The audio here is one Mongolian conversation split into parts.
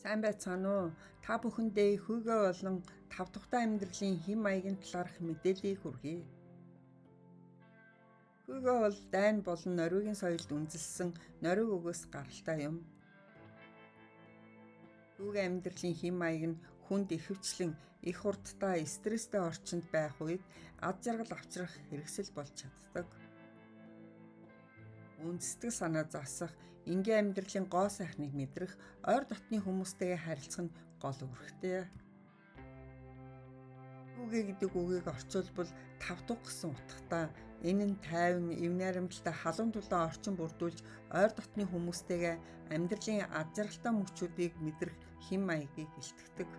Сайн байцгаана уу? Та бүхэндээ хүүгээ болон тав тухтай амьдралын хэм маягийн талаарх мэдээллийг хүргэе. Хүүгээ бол дайн болон норвегийн соёлд үндэслэсэн норвеги үгээс гаралтай юм. Хүүгийн амьдралын хэм маяг нь хүнд ихэвчлэн их хурдтай стресстэй орчинд байх үед ад жаргал авчрах хэрэгсэл болж чаддаг. Үндэстэг санаа засах, энгийн амьдралын гоо сайхныг мэдрэх, ойр дотны хүмүүстэйгээ харилцах нь гол үүрэгтэй. Хүүгээ гэдэг үгийг орчуулбал тав тух гэсэн утгатай. Энэ нь тайван, эв найрамдалтай халуун дулаан орчин бүрдүүлж ойр дотны хүмүүстэйгээ амьдралын ад жаргалтай мөчүүдийг мэдрэх хэм маягийг илтгэдэг.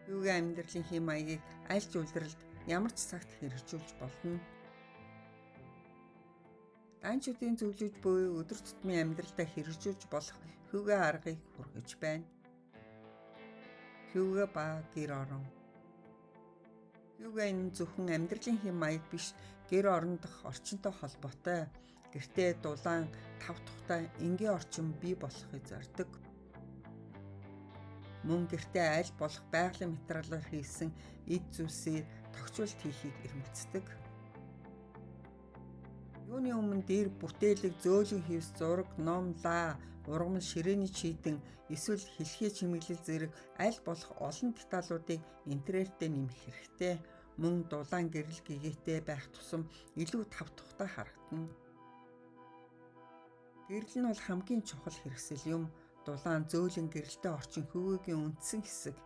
Хүүгийн амьдралын хэм маягийг аль ч улиралд ямар ч цагт хэрэгжүүлж болно. Данчуудын зөвлөж буй өдөр тутмын амьдралдаа хэрэгжүүлж болох хүүгээ аргыг хүргэж байна. Хүүгээ ба гэр орон. Хүүгээ нь зөвхөн амьдралын хэм маяг биш, гэр орон дох орчинтой холбоотой. Гэртээ дулаан, тав тухтай энгийн орчин бий болохыг зорддог. Мөн гэртээ аль болох байгалийн материалаар хийсэн эд зүйлсийг тогтворт хийхийг эрмэлздэг. Юуны өмнө дээр бүтээлэг, зөөлөн хевс, зураг, ном, лаа, ургамал, ширээний чийдэн, эсвэл хэлхий чимэглэл зэрэг аль болох олон деталуудыг интернетээр нэмэх хэрэгтэй. Мөн дулаан гэрэл гэгээтэй байх тусам илүү тав тухтай харагдана. Гэрэл нь бол хамгийн чухал хэрэгсэл юм. Дулаан, зөөлөн гэрэлтэй орчин хүүгийн үндсэн хэсэг.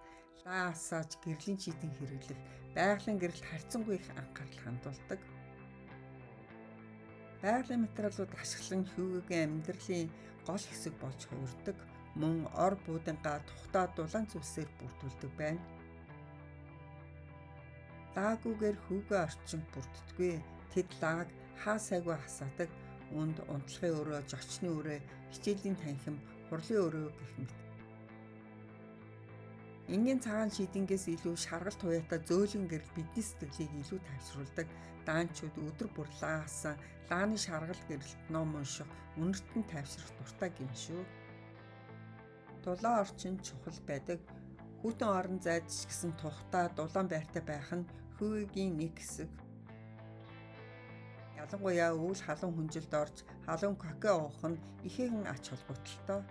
Лаа асааж гэрлийн чийдэн хэрэглэх, байгалийн гэрэлд харьцангуй их анхаарал хандуулдаг. Байгалийн материалууд ашиглан хүүгийн амьдралын гол хэсэг болж хувирдаг. Мөн ор буудингаа тухтай дулаан зүйлсээр бүрдүүлдэг байна. Лаагүйгээр хүүгийн орчин бүрддэггүй. Тэд лааг хаа сайгүй хасаадаг. Үнд унтлагын өрөө, зочны өрөө, хичээлийн танхим, хурлын өрөө гэх мэт. Энгийн цагаан шийдэнгээс илүү шаргалт туяатай зөөлөн гэрэл бидний сэтгэлийг илүү тайвшруулдаг. Даанчууд өдөр бүр лаа асан, лааны шаргал гэрэлт ном унших, үнэртэн тайвшрах дуртай гин шүү. Дулаан орчин чухал байдаг. Хүүтэн орон зайд ч гэсэн тухтай дулаан байртай байх нь хүүгийн нэг хэсэг. Ялангуяа өвөл халуун хүнжилд орж халуун коке уух нь ихээхэн ач холбогдолтой.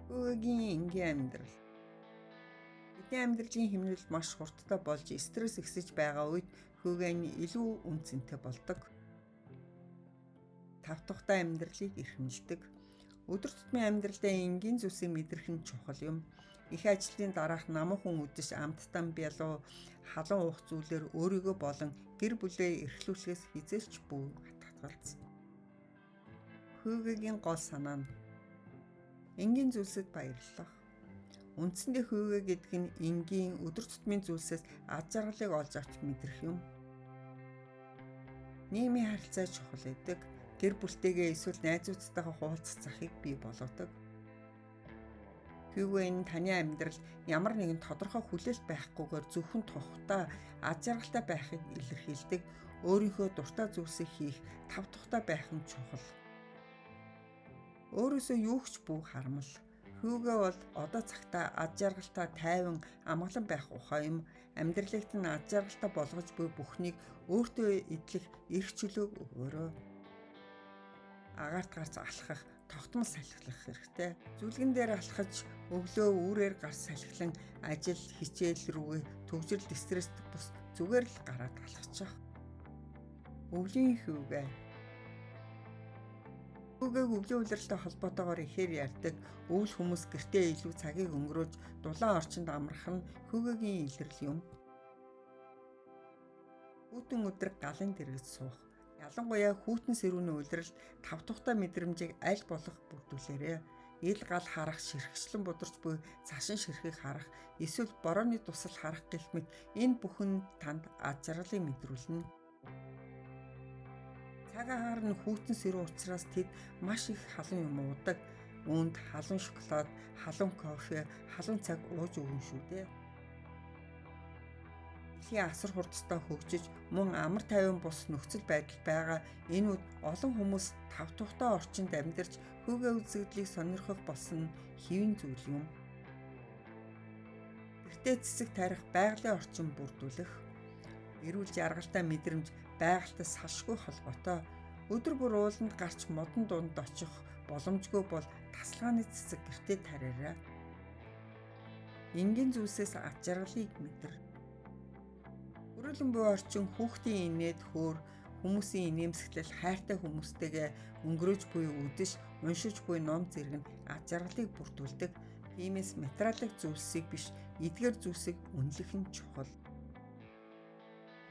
Хүүгийн энгийн амьдрал. Бидний амьдралын хэмнэлд маш хурдтай болж стресс ихсэж байгаа үед хүүгээ нь илүү үн цэнтэй болдог. Тав тухтай амьдралыг эрхэмлдэг. Өдөр тутмын амьдралдаа энгийн зүйлсийг мэдрэх нь чухал юм. Их ажлын дараах намхан үдэш амттан бялуу халуун уух зүйлээр өөрийгөө болон гэр бүлээ эрхлүүлэхээс хизээч бүү хатгалцсан. Хүүгийн гол санаа нь энгийн зүйлсэд баярлах. Үндсэндээ хүүгээ гэдэг нь энгийн өдөр тутмын зүйлсээс ад жаргалыг олж авч мэдрэх юм. Нийгмийн харилцаа чухал гэдэг. Гэр бүлтэйгээ эсвэл найзуудтайгаа хуваалцах захыг бий болгодог. Хүүгээ нь таны амьдралд ямар нэгэн тодорхой хүлээлт байхгүйгээр зөвхөн тухтай ад жаргалтай байхыг илэрхийлдэг. Өөрийнхөө дуртай зүйлсийг хийх, тав тухтай байх нь чухал. Өөрөөсөө юу ч бүү харамл. Хүүгээ бол одоо цагтаа ад жаргалтай, тайван, амгалан байх ухаан юм. Амьдралыгт нь ад жаргалтай болгож буй бүхнийг өөртөө идэх эрх чөлөөг өгөөрэй. Агаарт гарч алхах, тогтмол салхилах хэрэгтэй. Зүлгэн дээр алхаж, өглөө үүрээр гарч салхилан ажил, хичээл рүүгээ төвжирэл стресстэй бус зүгээр л гараад алхачих. Өвлийн хүүгээ. Хүүгээг өвлийн улиралтай холбоотойгоор ихээр ярьдаг. Өвөл хүмүүс гэртээ илүү цагийг өнгөрөөж дулаан орчинд амрах нь хүүгийн илрэл юм. Хүүтэн өдөр галын дэргэд суух. Ялангуяа хүүтэн сэрүүний улиралд тав тухтай мэдрэмжийг аль болох бүрдүүлээрэй. Ил гал харах, ширхэгчлэн бударч буй цашин ширхэг харах, эсвэл борооны тусал харах гэх мэт энэ бүхэн танд ад жаргалыг мэдрүүлнэ. Цаг агаар нь хүүтэн сэрүү учраас тэд маш их халуун юм уудаг. Үүнд халуун шоколад, халуун кофе, халуун цаг ууж өгнө шүү дээ. дэлхийн асар хурдтай хөгжиж мөн амар тайван бус нөхцөл байдал байгаа энэ үед олон хүмүүс тав тухтай орчинд амьдарч хүүгээ үзэгдлийг сонирхох болсон нь хэвэн зүйл юм. Гэртээ цэцэг тарих байгалийн орчин бүрдүүлэх, эрүүл жаргалтай мэдрэмж байгальтай салшгүй холбоотой. Өдөр бүр ууланд гарч модон дунд очих боломжгүй бол тасалгааны цэцэг гэртээ тарьаарай. Энгийн зүйлсээс ад жаргалыг мэдэр. Хүрээлэн буй орчин хүүхдийн инээд хөөр, хүмүүсийн инээмсэглэл хайртай хүмүүстэйгээ өнгөрөөж буй үдэш, уншиж буй ном зэрэг нь ад жаргалыг бүрдүүлдэг. Тиймээс материалын зүйлсийг биш, эдгээр зүйлсийг үнэлэх нь чухал.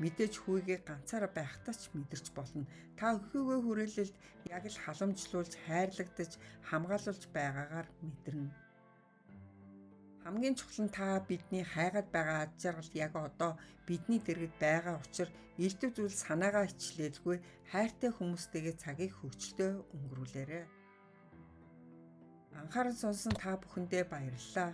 Мэдээж хүүгээ ганцаараа байхдаа ч мэдэрч болно. Та хүүгээ хүрээлэлд яг л халамжлуулж, хайрлагдаж, хамгаалуулж байгаагаар мэдэрнэ. Хамгийн чухал нь та бидний хайгаад байгаа ад жаргал яг одоо бидний дэргэд байгаа учраас элдв зүйл санаагаа ичлээлгүй хайртай хүмүүстэйгээ цагийг хөвчлөө өнгөрүүлээрэй. Анхаарал сонсон та бүхэндээ баярлалаа.